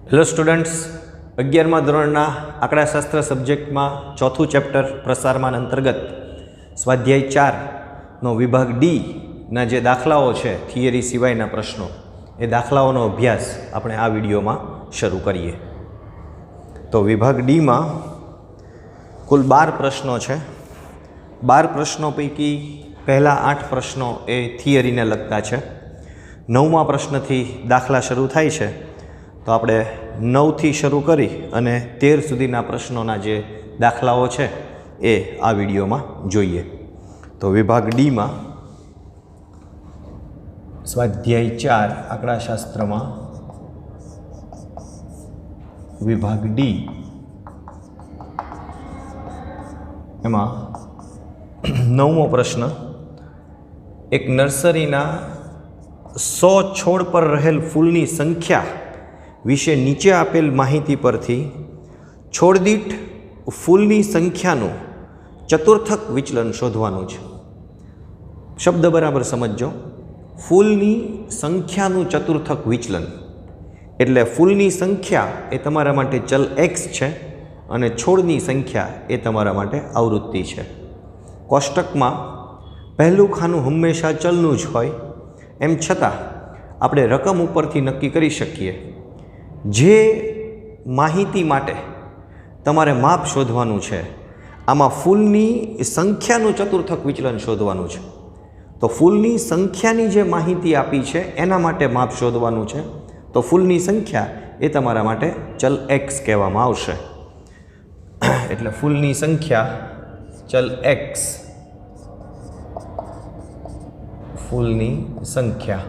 Hello students, 11મા ધોરણના આંકડાશાસ્ત્ર સબ્જેક્ટમાં ચોથું chapter પ્રસારમાન અંતર્ગત સ્વાધ્યાય 4નો વિભાગ ડીના જે દાખલાઓ છે, થિયરી સિવાયના પ્રશ્નો, એ દાખલાઓનો અભ્યાસ આપણે આ વિડીયોમાં શરૂ કરીએ. તો વિભાગ ડીમાં કુલ 12 પ્રશ્નો છે. 12 પ્રશ્નો પૈકી પહેલાં 8 પ્રશ્નો એ થિયરીને લગતા છે. 9મા પ્રશ્નથી દાખલા શરૂ થાય છે. તો આપણે 9થી શરૂ કરી અને 13 સુધીના પ્રશ્નોના જે દાખલાઓ છે એ આ વિડીયોમાં જોઈએ. તો વિભાગ ડીમાં સ્વાધ્યાય 4 આંકડાશાસ્ત્રમાં વિભાગ ડી એમાં 9મો પ્રશ્ન, એક નર્સરીના 100 છોડ પર રહેલ ફૂલની સંખ્યા વિશે નીચે આપેલ માહિતી પરથી છોડ દીઠ ફૂલની સંખ્યાનું ચતુર્થક વિચલન શોધવાનું છે. શબ્દ બરાબર સમજજો. ફૂલની સંખ્યાનું ચતુર્થક વિચલન એટલે ફૂલની સંખ્યા એ તમારા માટે ચલ એક્સ છે અને છોડની સંખ્યા એ તમારા માટે આવૃત્તિ છે. કોષ્ટકમાં પહેલું ખાનું હંમેશા ચલનું જ હોય, એમ છતાં આપણે રકમ ઉપરથી નક્કી કરી શકીએ જે માહિતી માટે તમારે માપ શોધવાનું છે, આમાં ફૂલની સંખ્યાનું ચતુર્થક વિચલન શોધવાનું છે. તો ફૂલની સંખ્યાની જે માહિતી આપી છે એના માટે માપ શોધવાનું છે. તો ફૂલની સંખ્યા એ તમારા માટે ચલ એક્સ કહેવામાં આવશે. એટલે ફૂલની સંખ્યા ચલ એક્સ, ફૂલની સંખ્યા,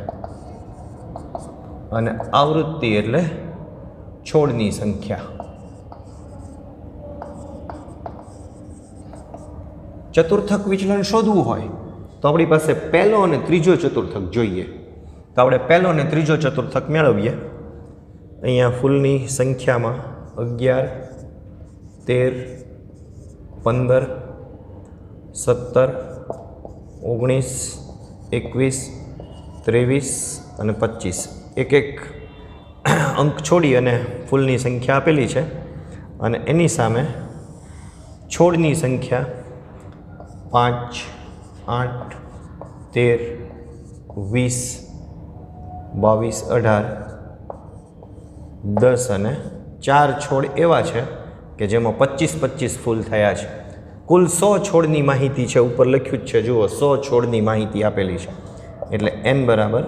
અને આવૃત્તિ એટલે છોડની સંખ્યા. ચતુર્થક વિચલન શોધવું હોય તો આપણી પાસે પહેલો અને ત્રીજો ચતુર્થક જોઈએ. તો આપણે પહેલો અને ત્રીજો ચતુર્થક મેળવીએ. અહીંયા ફૂલની સંખ્યામાં 11, 13, 15, 17, 19, 21, 23 અને 25 એક એક અંક છોડી અને ફૂલની સંખ્યા આપેલી છે, અને એની સામે છોડની સંખ્યા 5, 8, 13, 20, 22, 18, 10 અને 4 છોડ એવા છે કે જેમાં 25 ફૂલ થયા છે. કુલ 100 છોડની માહિતી છે, ઉપર લખ્યું જ છે, જુઓ 100 છોડની માહિતી આપેલી છે, એટલે n બરાબર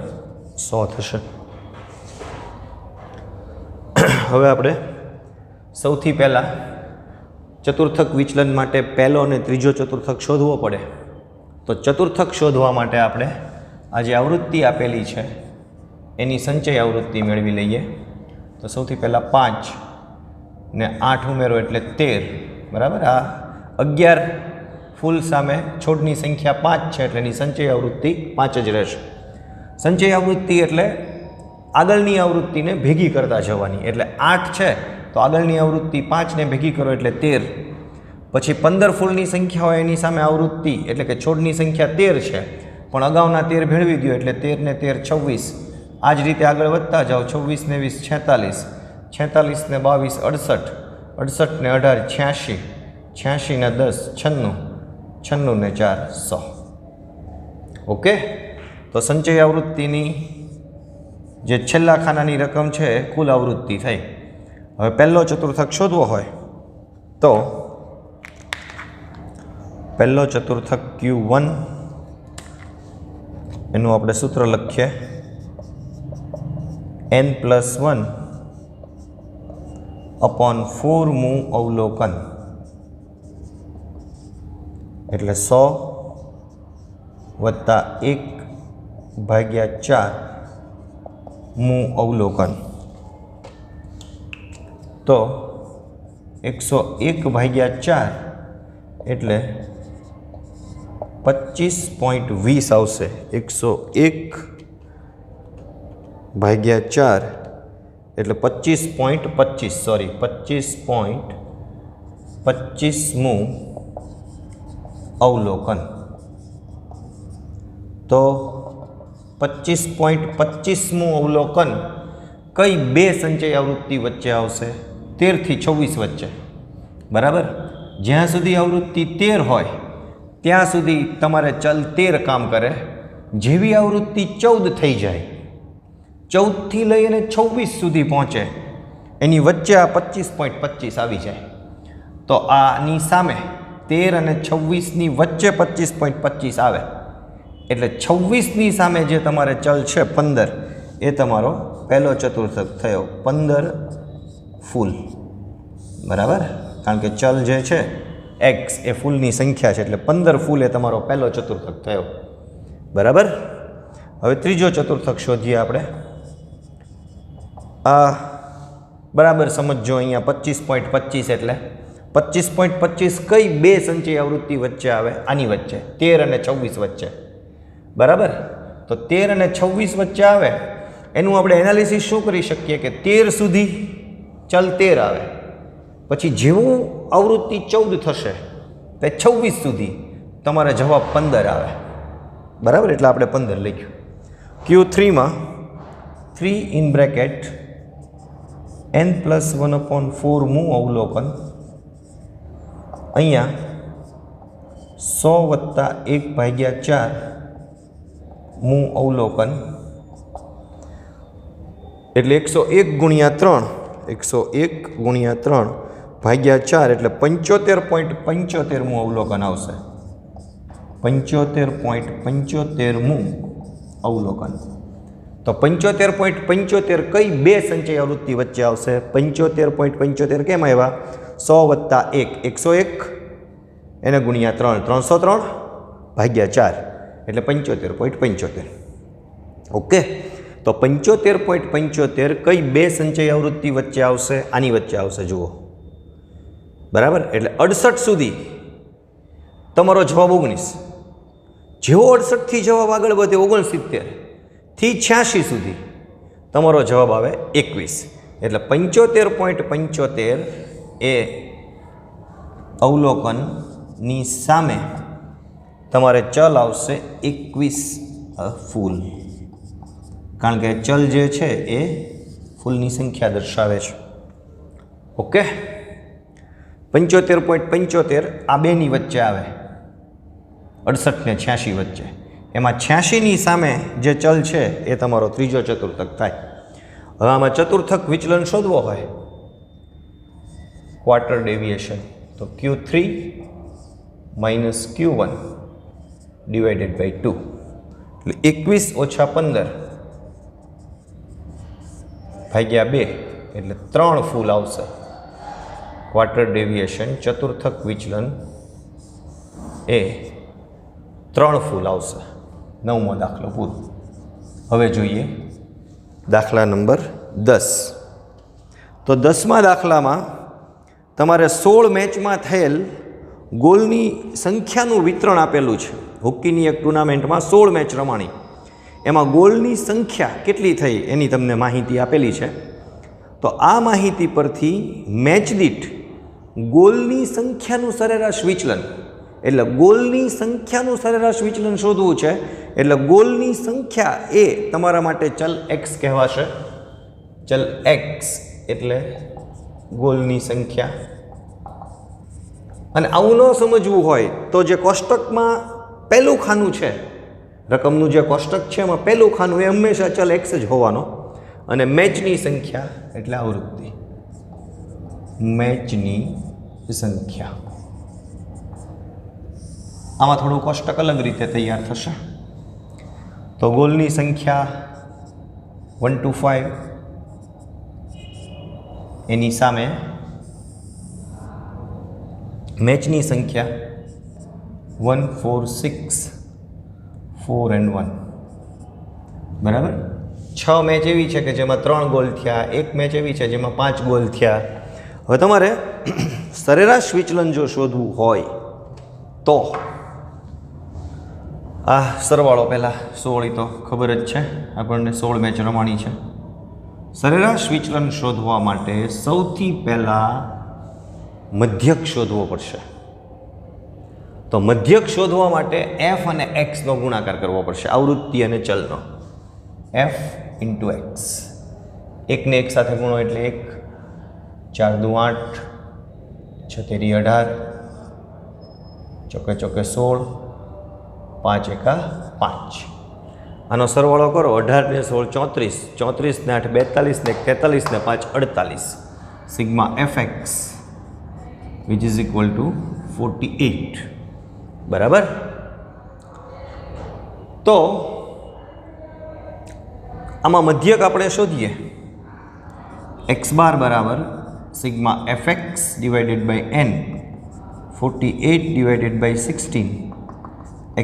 100 થશે. હવે આપણે સૌથી પહેલાં ચતુર્થક વિચલન માટે પહેલો અને ત્રીજો ચતુર્થક શોધવો પડે. તો ચતુર્થક શોધવા માટે આપણે આ જે આવૃત્તિ આપેલી છે એની સંચય આવૃત્તિ મેળવી લઈએ. તો સૌથી પહેલાં 5 ને 8 ઉમેરો એટલે 13, બરાબર. આ 11 ફૂલ સામે છોડની સંખ્યા 5 છે એટલે એની સંચય આવૃત્તિ 5 જ રહેશે. સંચય આવૃત્તિ એટલે આગળની આવૃત્તિને ભેગી કરતા જવાની. એટલે 8 છે તો આગળની આવૃત્તિ 5ને ભેગી કરો એટલે 13. પછી 15 ફૂલની સંખ્યા હોય એની સામે આવૃત્તિ એટલે કે છોડની સંખ્યા 13 છે, પણ અગાઉના 13 ભેળવી દો એટલે 13 ને 13 26. આ જ રીતે આગળ વધતા જાઓ. 24 ને 20 46, 46 ને 22 68, 68 ને 18 86, 86 ને 10 96, 96 ને 4 100. ઓકે. તો સંચય આવૃત્તિની જે છેલ્લા ખાનાની રકમ છે કુલ આવૃત્તિ થઈ. હવે પહેલો ચતુર્થક શોધવો હોય તો પહેલો ચતુર્થક Q1 એનું આપણે સૂત્ર લખીએ n+1 અપોન 4 મું અવલોકન, એટલે 100 વત્તા 1/4 મું અવલોકન. તો 101/4 એટલે 25.20 આવશે. 101/4 એટલે 25.25 મું અવલોકન. તો 25.25મું અવલોકન કઈ બે સંચય આવૃત્તિ વચ્ચે આવશે? 13 થી 26 વચ્ચે, બરાબર. જ્યાં સુધી આવૃત્તિ 13 હોય ત્યાં સુધી તમારે ચલ 13 કામ કરે. જેવી આવૃત્તિ 14 થઈ જાય, 14 થી લઈ અને 26 સુધી પહોંચે, એની વચ્ચે આ 25.25 આવી જાય, તો આની સામે 13 અને 26ની વચ્ચે 25.25 આવે, એટલે 26ની સામે જે તમારે ચલ છે 15, એ તમારો પહેલો ચતુર્થક થયો. 15 ફૂલ, બરાબર. કારણ કે ચલ જે છે એક્સ એ ફૂલની સંખ્યા છે, એટલે 15 ફૂલ એ તમારો પહેલો ચતુર્થક થયો, બરાબર. હવે ત્રીજો ચતુર્થક શોધીએ આપણે. આ બરાબર સમજો, અહીંયા 25.25 એટલે 25.25 કઈ બે સંચય આવૃત્તિ વચ્ચે આવે? આની વચ્ચે, 13 અને 26 વચ્ચે, બરાબર. તો 13 અને 26 વચ્ચે આવે, એનું આપણે એનાલિસિસ શું કરી શકીએ કે 13 સુધી ચલ 13 આવે, પછી જેવું આવૃત્તિ 14 થશે તે 26 સુધી તમારે જવાબ 15 આવે, બરાબર. એટલે આપણે 15 લખ્યું. Q3માં 3 ઇન બ્રેકેટ n+1/4 મું અવલોકન, અહીંયા 100 + 1/4 મું અવલોકન, એટલે 101 × 3 એટલે 75.75 મું અવલોકન આવશે. 75.75 મું અવલોકન. તો 75.75 કઈ બે સંચય આવૃત્તિ વચ્ચે આવશે? 75.75 કેમ આવ્યા? 100 + 1 101 એને ગુણ્યા 3 303/4 એટલે 75.75. ઓકે. તો 75.75 કઈ બે સંચય આવૃત્તિ વચ્ચે આવશે? આની વચ્ચે આવશે, જુઓ, બરાબર. એટલે 68 સુધી તમારો જવાબ 19. જેવો 68 થી જવાબ આગળ વધે 69 થી 86 સુધી તમારો જવાબ આવે 21. એટલે 75.75 એ અવલોકનની સામે તમારે ચલ આવશે 21 ફૂલ, કારણ કે ચલ જે છે એ ફૂલની સંખ્યા દર્શાવે છે. ઓકે. 75.75 આ બેની વચ્ચે આવે, 68 ને 86 વચ્ચે. એમાં 86ની સામે જે ચલ છે એ તમારો ત્રીજો ચતુર્થક થાય. હવે આમાં ચતુર્થક વિચલન શોધવો હોય, ક્વાર્ટર ડેવિએશન, તો Q3 - Q1 ડિવાઇડેડ બાય 2, એટલે 21 - 15/2 એટલે 3 ફૂલ આવશે. ક્વાર્ટર ડેવિએશન, ચતુર્થક વિચલન એ 3 ફૂલ આવશે. 9મો દાખલો પૂરો. હવે જોઈએ દાખલા નંબર 10. તો 10મા દાખલામાં તમારે 16 મેચમાં થયેલ ગોલની સંખ્યાનું વિતરણ આપેલું છે. હોકીની એક ટુર્નામેન્ટમાં 16 મેચ રમાણી, એમાં ગોલની સંખ્યા કેટલી થઈ એની તમને માહિતી આપેલી છે. તો આ માહિતી પરથી મેચ દીઠ ગોલની સંખ્યાનું સરેરાશ વિચલન, એટલે ગોલની સંખ્યાનું સરેરાશ વિચલન શોધવું છે. એટલે ગોલની સંખ્યા એ તમારા માટે ચલ એક્સ કહેવાશે. ચલ એક્સ એટલે ગોલની સંખ્યા. અને આવું ન સમજવું હોય તો જે કોષ્ટકમાં પહેલું ખાનું છે, રકમનું જે કોષ્ટક છે એમાં પહેલું ખાનું એ હંમેશા ચલ એક્સ જ હોવાનો, અને મેચની સંખ્યા એટલે આવૃત્તિ, મેચની સંખ્યા. આમાં થોડું કોષ્ટક અલગ રીતે તૈયાર થશે. તો ગોલની સંખ્યા 1 to 5, એની સામે મેચની સંખ્યા 1 4 6 4 and 1, બરાબર. 6 મેચ એવી છે કે જેમાં 3 ગોલ થયા, એક મેચ એવી છે જેમાં 5 ગોલ થયા. હવે તમારે સરેરાશ વિચલન જો શોધવું હોય તો આ સરવાળો પહેલાં 16 તો ખબર જ છે આપણને, 16 મેચ રમાણી છે. સરેરાશ વિચલન શોધવા માટે સૌથી પહેલાં મધ્યક શોધવો પડશે. તો મધ્યક શોધવા માટે એફ અને એક્સનો ગુણાકાર કરવો પડશે, આવૃત્તિ અને ચલનો. એફ × એક્સ એકને એક સાથે ગુણો એટલે 1, 4 દુ 8, 6 તેરી 18, ચોકે ચોકે 16, 5 એકા 5. આનો સરવાળો કરો. 18 ને 16 34, 34 ને 8 42 ને 43 ને 5 48. Sigma fx which is equal two 48. બરાબર. તો આમાં મધ્યક આપણે શોધીએ. x બાર બરાબર sigma fx divided by n 48 divided by 16.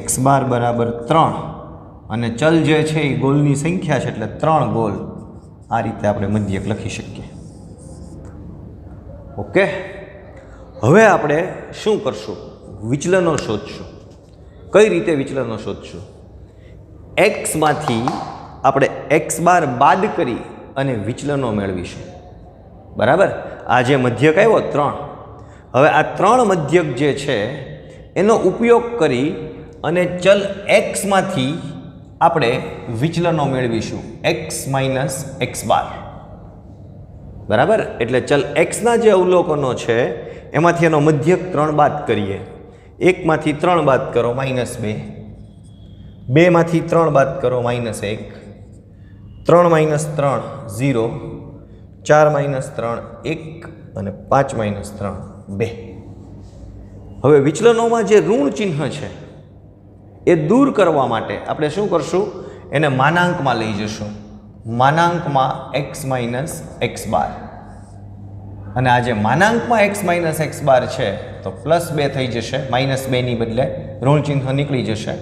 x bar બરાબર 3 અને ચલ જે છે એ ગોલની સંખ્યા છે એટલે 3 ગોલ. આ રીતે આપણે મધ્યક લખી શકીએ. ઓકે. હવે આપણે શું કરશું? વિચલનો શોધશું. કઈ રીતે વિચલનો શોધશું? એક્સમાંથી આપણે એક્સ બાર બાદ કરી અને વિચલનો મેળવીશું. બરાબર. આ જે મધ્યક આવ્યો 3, હવે આ 3 મધ્યક જે છે એનો ઉપયોગ કરી અને ચલ એક્સમાંથી આપણે વિચલનો મેળવીશું. એક્સ માઇનસ એક્સ બાર. બરાબર. એટલે ચલ એક્સના જે અવલોકનો છે એમાંથી એનો મધ્યક 3 બાદ કરીએ. 1માંથી 3 બાદ કરો -2, 2માંથી 3 બાદ કરો -1, 3 - 3 0, 4 - 3 1 અને 5 - 3 2. હવે વિચલનોમાં જે ઋણ ચિહ્ન છે એ દૂર કરવા માટે આપણે શું કરશું? એને માનાંકમાં લઈ જશું. માનાંકમાં x માઇનસ એક્સ બાર. અને આ જે માનાંકમાં x માઇનસ એક્સ બાર છે તો +2 થઈ જશે. -2ની બદલે ઋણ ચિહ્ન નીકળી જશે.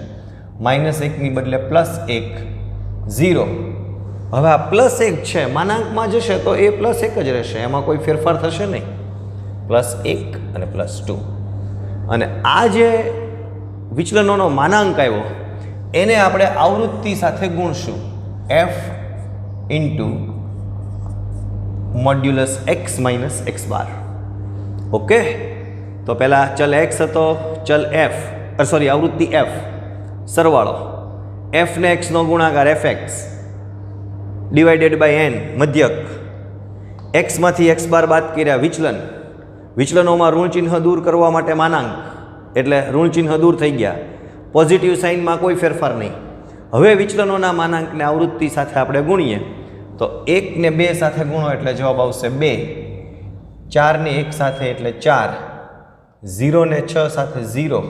-1ની બદલે +1 0. હવે આ +1 છે માનાંકમાં જશે તો એ +1 જ રહેશે, એમાં કોઈ ફેરફાર થશે નહીં. +1 અને +2. અને આ જે વિચલનોનો માનાંક આવ્યો એને આપણે આવૃત્તિ સાથે ગુણશું. f into modulus x minus x bar. Okay. તો પહેલાં ચલ x હતો, ચલ f આવૃત્તિ f, સરવાળો f ને x નો ગુણાકાર fx ડિવાઇડેડ બાય n મધ્યક. x માંથી x બાર બાદ કર્યા વિચલન. વિચલનોમાં ઋણ ચિહ્ન દૂર કરવા માટે માનાંક એટલે ઋણ ચિહ્ન દૂર થઈ ગયા. પોઝિટિવ સાઇનમાં કોઈ ફેરફાર નહીં. હવે વિચલનોના માનાંકને આવૃત્તિ સાથે આપણે ગુણીએ તો 1 ને 2 સાથે ગુણો એટલે જવાબ આવશે 2, 4 ને 1 સાથે એટલે 4, 0 ને 6 સાથે 0,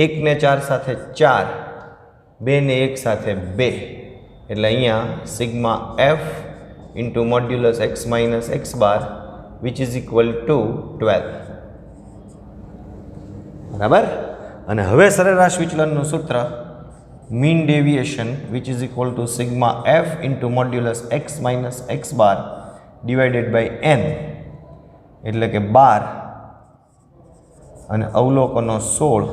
1 ને 4 સાથે 4, 2 ને 1 સાથે 2. એટલે અહીંયા sigma f into modulus x minus x bar which is equal to 12. બરાબર. અને હવે સરેરાશ વિચલનનું સૂત્ર mean deviation which is equal to sigma f into modulus x minus x bar divided by n એટલે કે 12 અને અવલોકનો 16.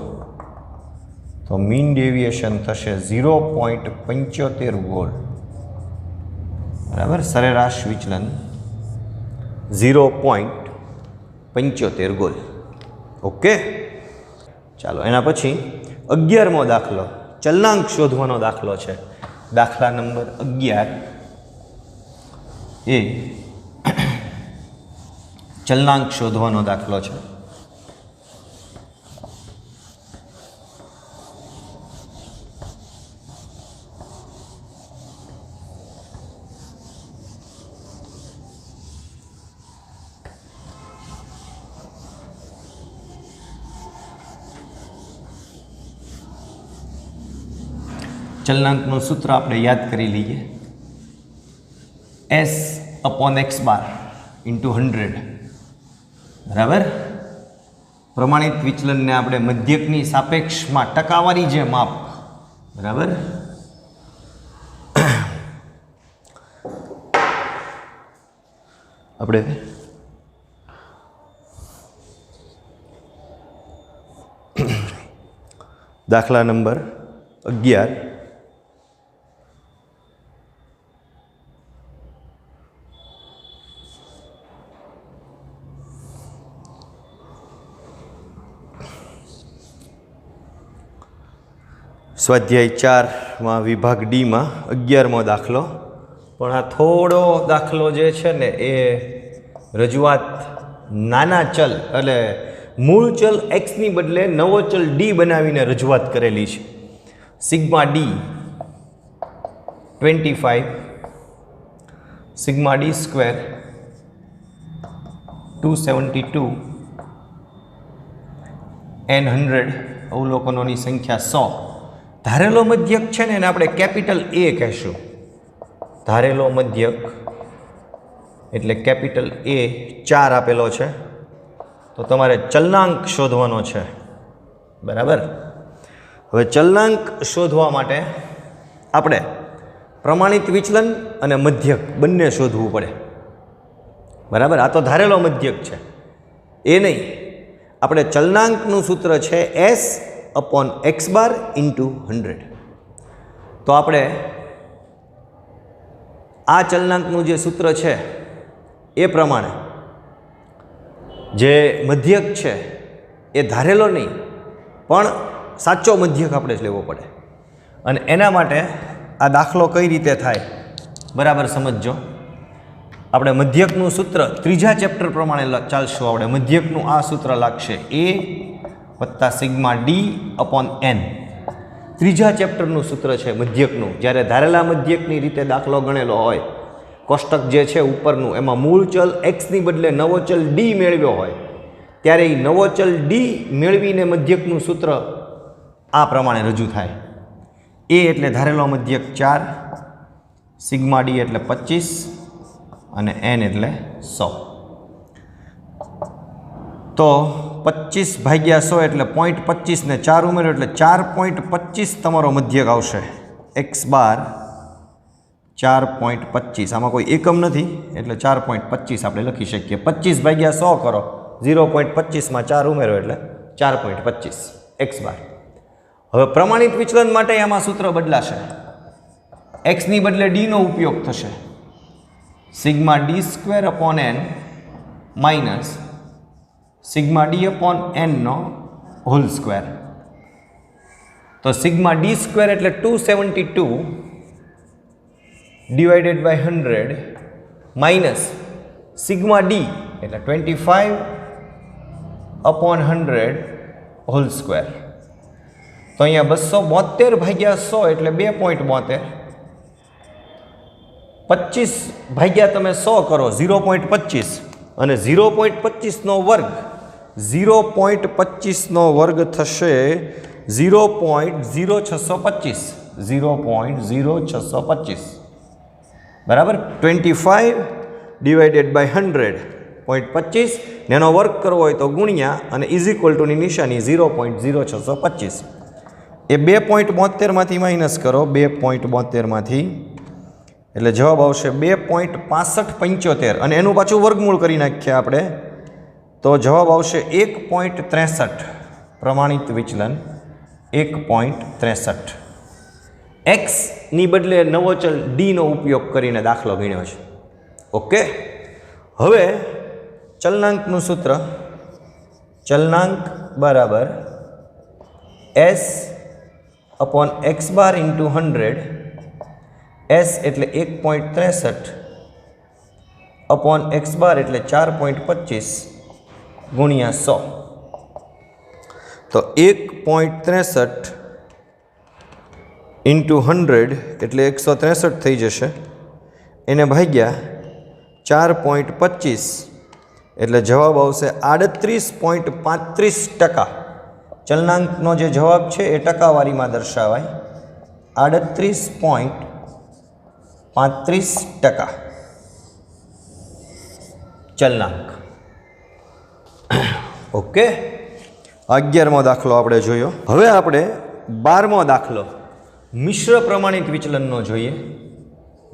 તો મીન ડેવિએશન થશે 0.75 ગોલ. બરાબર. સરેરાશ વિચલન 0.75 ગોલ. ઓકે. ચાલો એના પછી 11મો દાખલો ચલનાંક શોધવાનો દાખલો છે. દાખલા નંબર 11 એ ચલનાંક શોધવાનો દાખલો છે. ચલનાંકનું સૂત્ર આપણે યાદ કરી લઈએ. s/x બાર ઇન્ટુ 100. બરાબર. પ્રમાણિત વિચલનને આપણે મધ્યકની સાપેક્ષમાં ટકાવારી જે માપ. બરાબર. આપણે દાખલા નંબર 11 સ્વાધ્યાય 4માં વિભાગ ડીમાં 11મો દાખલો પણ આ થોડો દાખલો જે છે ને એ રજૂઆત નાના ચલ એટલે મૂળ ચલ એક્સની બદલે નવો ચલ ડી બનાવીને રજૂઆત કરેલી છે. Sigma D 25 sigma D square 272 n 100 અવલોકનોની સંખ્યા 100. ધારેલો મધ્યક છે ને એને આપણે કેપિટલ એ કહેશું. ધારેલો મધ્યક એટલે કેપિટલ એ 4 આપેલો છે, તો તમારે ચલનાંક શોધવાનો છે. બરાબર. હવે ચલનાંક શોધવા માટે આપણે પ્રમાણિત વિચલન અને મધ્યક બંને શોધવું પડે. બરાબર. આ તો ધારેલો મધ્યક છે એ નહીં, આપણે ચલનાંકનું સૂત્ર છે S/x × 100. તો આપણે આ ચલનાંકનું જે સૂત્ર છે એ પ્રમાણે જે મધ્યક છે એ ધારેલો નહીં પણ સાચો મધ્યક આપણે જ લેવો પડે. અને એના માટે આ દાખલો કઈ રીતે થાય બરાબર સમજજો. આપણે મધ્યકનું સૂત્ર ત્રીજા ચેપ્ટર પ્રમાણે ચાલશું. આપણે મધ્યકનું આ સૂત્ર લાગશે A + સિગ્મા D/n. ત્રીજા ચેપ્ટરનું સૂત્ર છે મધ્યકનું. જ્યારે ધારેલા મધ્યકની રીતે દાખલો ગણેલો હોય, કોષ્ટક જે છે ઉપરનું એમાં મૂળ ચલ એક્સની બદલે નવો ચલ ડી મેળવ્યો હોય, ત્યારે એ નવો ચલ ડી મેળવીને મધ્યકનું સૂત્ર આ પ્રમાણે રજૂ થાય. એ એટલે ધારેલો મધ્યક 4, સિગ્મા ડી એટલે 25 અને n એટલે 100. તો 25/100 એટલે 0.25 ને 4 ઉમેરો એટલે 4.25 તમારો મધ્યક આવશે. x બાર 4.25, આમાં કોઈ એકમ નથી એટલે 4.25 આપણે લખી શકીએ. 25/100 કરો, 0.25 4 ઉમેરો એટલે 4.25 x બાર. હવે પ્રમાણિત વિચલન માટે આમાં સૂત્ર બદલાશે. એક્સની બદલે ડીનો ઉપયોગ થશે. Sigma D² / n sigma D/n નો હોલ સ્ક્વેર. તો સિગ્મા D² એટલે 272 / 100 માઇનસ સિગ્મા ડી એટલે 25/100 હોલ સ્ક્વેર. તો અહીંયા 272/100 એટલે 2.72. 25 તમે 100 કરો 0.25 અને 0.25 નો વર્ગ 0.25 નો વર્ગ થશે 0.0625. 0.0625 બરાબર. 25 / 100 0.25 ને એનો વર્ગ કરવો હોય તો ગુણ્યા અને = ની નિશાની 0.0625. એ 2.72 માંથી માઇનસ કરો 2.72 માંથી એટલે જવાબ આવશે 2.6575 અને એનું પાછું વર્ગમૂળ કરી નાખીએ આપણે તો જવાબ આવશે 1.63. પ્રમાણિત વિચલન 1.63. એક્સની બદલે નવો ચલ ડીનો ઉપયોગ કરીને દાખલો ગણ્યો છે. ઓકે. હવે ચલનાંકનું સૂત્ર ચલનાંક બરાબર S/x બાર × 100. S એટલે 1.63 x બાર એટલે 4.25 ગુણ્યા 100. તો 1.63 × 100 એટલે 163 થઈ જશે. એને ભાગ્યા 4.25 એટલે જવાબ આવશે 38.35%. ચલનાંકનો જે જવાબ છે એ ટકાવારીમાં દર્શાવાય. 38.35% ચલનાંક. ઓકે. 11મો દાખલો આપણે જોયો. હવે આપણે 12મો દાખલો મિશ્ર પ્રમાણિત વિચલનનો જોઈએ.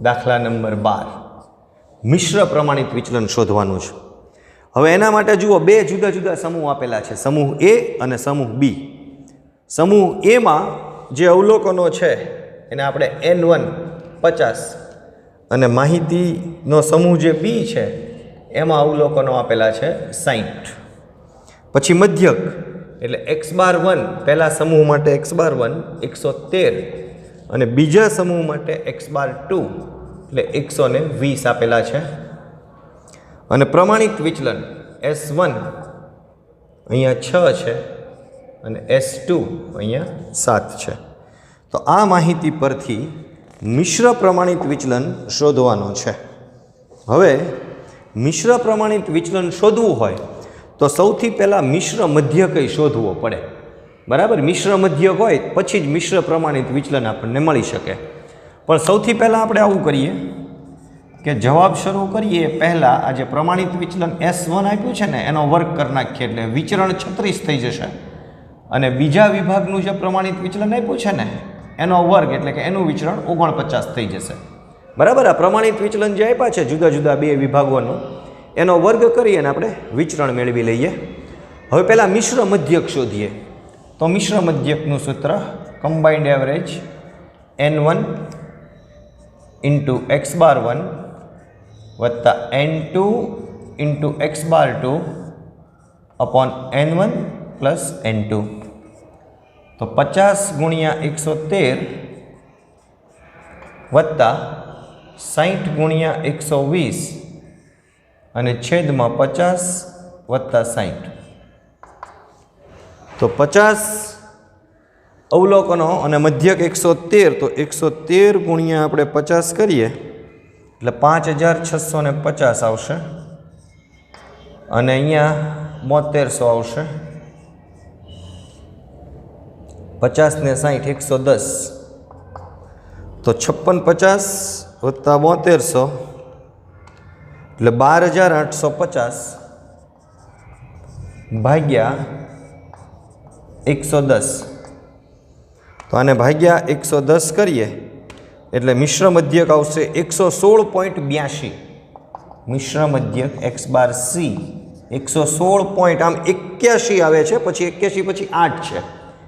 દાખલા નંબર 12. મિશ્ર પ્રમાણિત વિચલન શોધવાનું છે. હવે એના માટે જુઓ, બે જુદા જુદા સમૂહ આપેલા છે, સમૂહ A અને સમૂહ B. સમૂહ A માં જે અવલોકનો છે એને આપણે N1 50 અને માહિતીનો સમૂહ જે B છે એમાં અવલોકનો આપેલા છે 60. પછી મધ્યક એટલે x⁻1 પહેલા સમૂહ માટે x⁻1 113 અને બીજા સમૂહ માટે x⁻2 એટલે 120 આપેલા છે. અને પ્રમાણિત વિચલન S1 અહીંયા 6 છે અને S2 અહીંયા 7 છે. તો આ માહિતી પરથી મિશ્ર પ્રમાણિત વિચલન શોધવાનો છે. હવે મિશ્ર પ્રમાણિત વિચલન શોધવું હોય તો સૌથી પહેલાં મિશ્ર મધ્યક શોધવો પડે. બરાબર, મિશ્ર મધ્યક હોય પછી જ મિશ્ર પ્રમાણિત વિચલન આપણને મળી શકે. પણ સૌથી પહેલાં આપણે આવું કરીએ કે જવાબ શરૂ કરીએ પહેલાં આ જે પ્રમાણિત વિચલન S1 આપ્યું છે ને એનો વર્ગ કરી નાખીએ એટલે વિચરણ 36 થઈ જશે. અને બીજા વિભાગનું જે પ્રમાણિત વિચલન આપ્યું છે ને એનો વર્ગ એટલે કે એનું વિચરણ 49 થઈ જશે. બરાબર, આ પ્રમાણિત વિચલન જે આપ્યા છે જુદા જુદા બે વિભાગોનું એનો વર્ગ કરી અને આપણે વિચરણ મેળવી લઈએ. હવે પહેલાં મિશ્ર મધ્યક શોધીએ. તો મિશ્ર મધ્યકનું સૂત્ર combined average N1 into x⁻1 વત્તા N2 into x⁻2 upon N1 plus N2. તો 50 ગુણ્યા 113 વત્તા 60 ગુણ્યા 120 અને છેદમાં 50 વત્તા 60. તો 50 અવલોકનો અને મધ્યક 113. તો 113 ગુણ્યા આપણે 50 કરીએ એટલે 5650 આવશે અને અહીંયા 7200 આવશે. 50 ને 60 110. તો 5650 વત્તા 7200 એટલે 12850 ભાગ્યા 110. તો આને ભાગ્યા 110 કરીએ એટલે મિશ્ર મધ્યક આવશે 116.82. મિશ્ર મધ્યક x⁻c 116 પોઈન્ટ, આમ 81 આવે છે, પછી 81 પછી 8 છે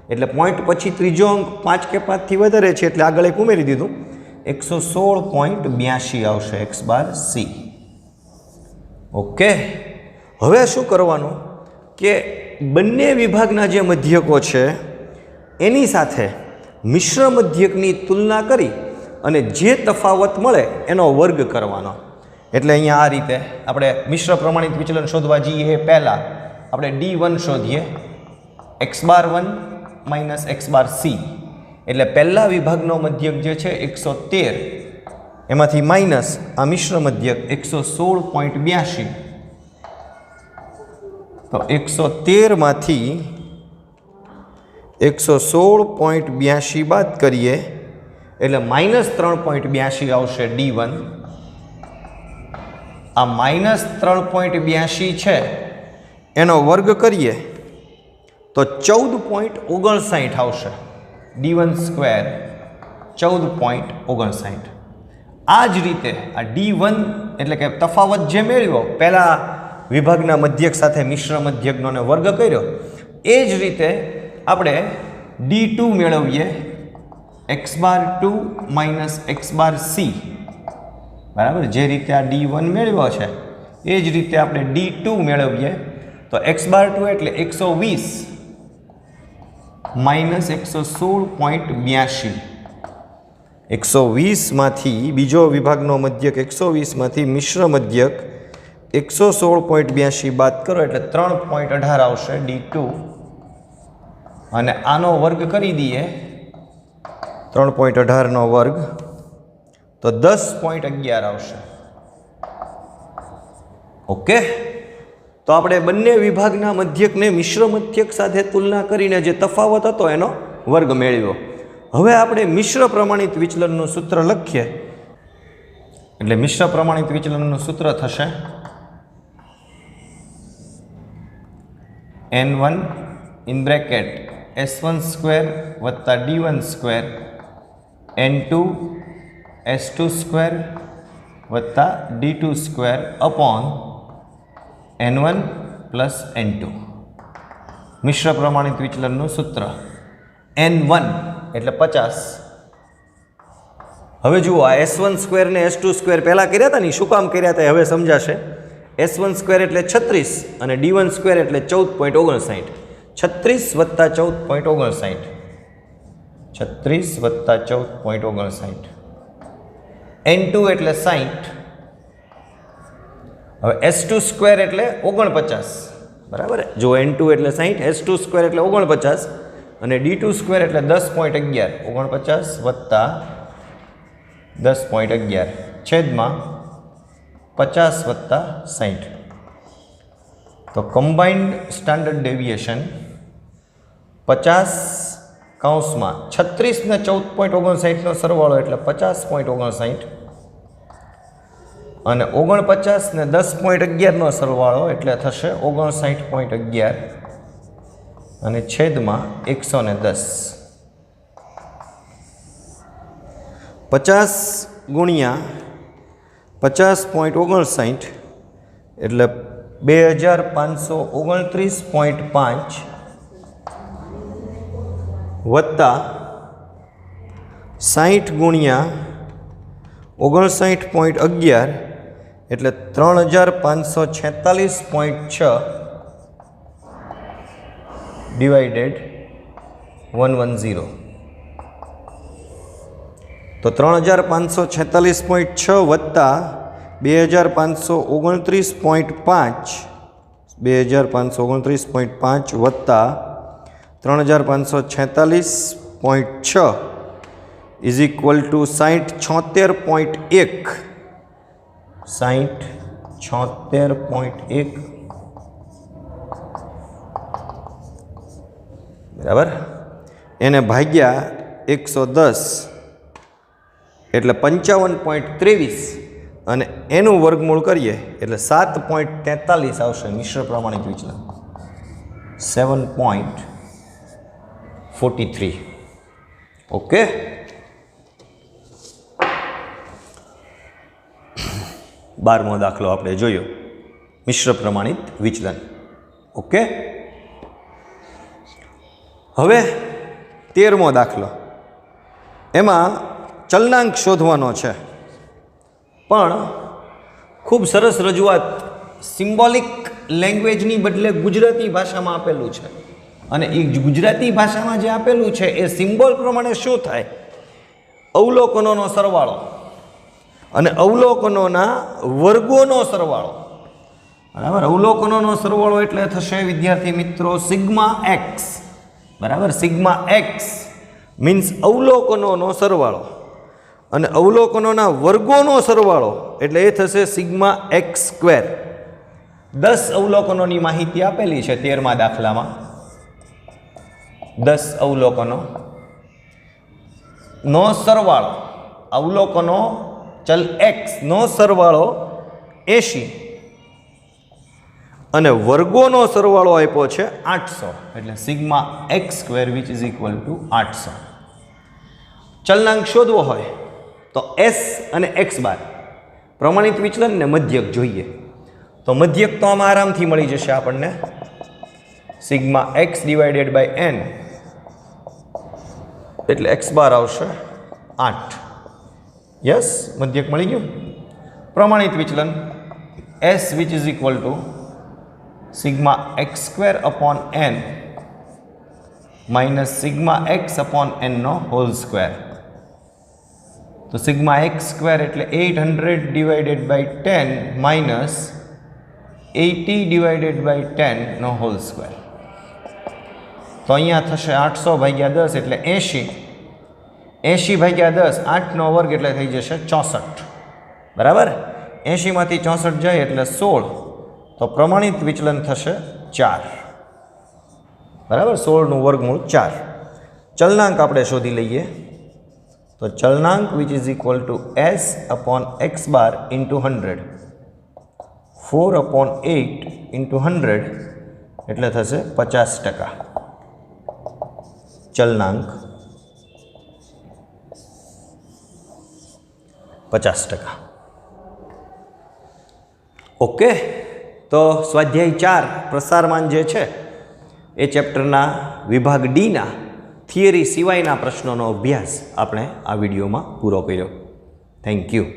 એટલે પોઈન્ટ પછી ત્રીજો અંક 5 કે 5 થી વધારે છે એટલે આગળ એક ઉમેરી દીધું. 116.82 આવશે x⁻c. ઓકે, હવે શું કરવાનું કે બંને વિભાગના જે મધ્યકો છે એની સાથે મિશ્ર મધ્યકની તુલના કરી અને જે તફાવત મળે એનો વર્ગ કરવાનો. એટલે અહીંયા આ રીતે આપણે મિશ્ર પ્રમાણિત વિચલન શોધવા જઈએ પહેલાં આપણે D1 શોધીએ x⁻1 માઇનસ x⁻c. એટલે પહેલા વિભાગનો મધ્યક જે છે 113 એમાંથી માઇનસ આ મિશ્ર મધ્યક 116.82. તો 113 માંથી 116.82 બાદ કરીએ એટલે -3.82 આવશે D1. આ -3.82 છે એનો વર્ગ કરીએ તો 14.59 આવશે. D1 square 14.59. આ જ રીતે આ D1 એટલે કે તફાવત જે મેળવ્યો પહેલા વિભાગના મધ્યક સાથે મિશ્ર મધ્યકનો વર્ગ કર્યો એ જ રીતે આપણે D2 મેળવીએ x⁻2 માઇનસ x⁻c. બરાબર, જે રીતે આ D1 મેળવ્યો છે એ જ રીતે આપણે D2 મેળવીએ તો x⁻2 એટલે 120 માઇનસ 116.82. 120 માંથી બીજો વિભાગનો મધ્યક 120 માંથી મિશ્ર મધ્યક 116.82 બાદ કરો એટલે 3.18 આવશે D2. અને આનો વર્ગ કરી દઈએ 3.18 નો વર્ગ તો 10.11 આવશે. ઓકે, તો આપણે બંને વિભાગના મધ્યકને મિશ્ર મધ્યક સાથે તુલના કરીને જે તફાવત હતો એનો વર્ગ મેળવ્યો. હવે આપણે મિશ્ર પ્રમાણિત વિચલનનું સૂત્ર લખીએ. એટલે મિશ્ર પ્રમાણિત વિચલનનું સૂત્ર થશે N1 in bracket S1 square વત્તા D1 square N2 S2 square વત્તા D2 square upon N1 plus N2. મિશ્ર પ્રમાણિત વિચલનનું સૂત્ર N1 એટલે 50. હવે જુઓ આ S1 સ્ક્વેર ને S2 સ્ક્વેર પહેલાં કર્યા હતા ને, શું કામ કર્યા હતા હવે સમજાશે. S1 સ્ક્વેર એટલે 36 અને D1 સ્ક્વેર એટલે 14.59. 36 વત્તા 14.59. 36 વત્તા 14.59. N2 એટલે 60, હવે S2 સ્ક્વેર એટલે 49, બરાબર. જો N2 એટલે 60, S2 સ્ક્વેર એટલે 49 અને D2 સ્ક્વેર એટલે 10.11, 49 વત્તા 10.11 છેદમાં 50 વત્તા 60. તો કમ્બાઇન્ડ સ્ટાન્ડર્ડ ડેવિએશન 50 કૌંસમાં 36 ને 14.59નો સરવાળો એટલે 50.59 અને 49 ને 10.11નો સરવાળો એટલે થશે 59.11 અને છેદમાં 110. 50 ગુણ્યા 50.59 એટલે 2529.5 વત્તા 60 ગુણ્યા 59.11 એટલે 3546.6 ડિવાઇડેડ 110. તો 3546.6 વત્તા 2529.5 વત્તા 3546.6 ઇઝ ઇક્વલ ટુ 6076.1. 6076.1 બરાબર. એને ભાગ્યા 110 એટલે 55.23 અને એનું વર્ગમૂળ કરીએ એટલે 7.43 આવશે મિશ્ર પ્રમાણિત વિચલન. 7.43. ઓકે. બારમો દાખલો આપણે જોયો, મિશ્ર પ્રમાણિત વિચલન. ઓકે. હવે 13મો દાખલો, એમાં ચલનાંક શોધવાનો છે, પણ ખૂબ સરસ રજૂઆત સિમ્બોલિક લેંગ્વેજની બદલે ગુજરાતી ભાષામાં આપેલું છે. અને એ ગુજરાતી ભાષામાં જે આપેલું છે એ સિમ્બોલ પ્રમાણે શું થાય, અવલોકનોનો સરવાળો અને અવલોકનોના વર્ગોનો સરવાળો. બરાબર. અવલોકનોનો સરવાળો એટલે થશે વિદ્યાર્થી મિત્રો સિગ્મા એક્સ. બરાબર. સિગ્મા એક્સ મીન્સ અવલોકનોનો સરવાળો અને અવલોકનોના વર્ગોનો સરવાળો એટલે એ થશે સિગ્મા એક્સ સ્ક્વેર. 10 અવલોકનોની માહિતી આપેલી છે 13મા દાખલામાં. 10 અવલોકનો નો સરવાળો, અવલોકનો ચલ એક્સ નો સરવાળો 80 અને વર્ગોનો સરવાળો આપ્યો છે 800 એટલે sigma x square which is equal two 800. ચલનાંક શોધવો હોય તો એસ અને એક્સ બાર પ્રમાણિત વિચલન ને મધ્યક જોઈએ. તો મધ્યક તો આમાં આરામથી મળી જશે આપણને. Sigma x divided by n એટલે એક્સ બાર આવશે 8. યસ, મધ્યક મળી ગયું. પ્રમાણિત વિચલન s which is equal to sigma x square upon n minus sigma x upon એનનો હોલ સ્ક્વેર. તો સિગ્મા એક્સ સ્ક્વેર એટલે 800 divided by 10 minus 80 divided by 10 નો હોલ સ્ક્વેર. તો અહીંયા થશે 800 ભાગ્યા 10 એટલે 80. 80 ભાગ્યા 10 8નો વર્ગ એટલે થઈ જશે 64. બરાબર. 80 માંથી 64 જાય એટલે 16. તો પ્રમાણિત વિચલન થશે 4. બરાબર. 16નું વર્ગમૂળ 4. ચલનાંક આપણે શોધી લઈએ. તો ચલનાંક which is equal to S upon X bar into 100. 4/8 into 100 એટલે થશે 50%. ચલનાંક 50%. ઓકે. તો સ્વાધ્યાય 4 પ્રસારમાન જે છે એ ચેપ્ટરના વિભાગ ડીના થિયરી સિવાયના પ્રશ્નોનો અભ્યાસ આપણે આ વિડીયોમાં પૂરો કર્યો. Thank you.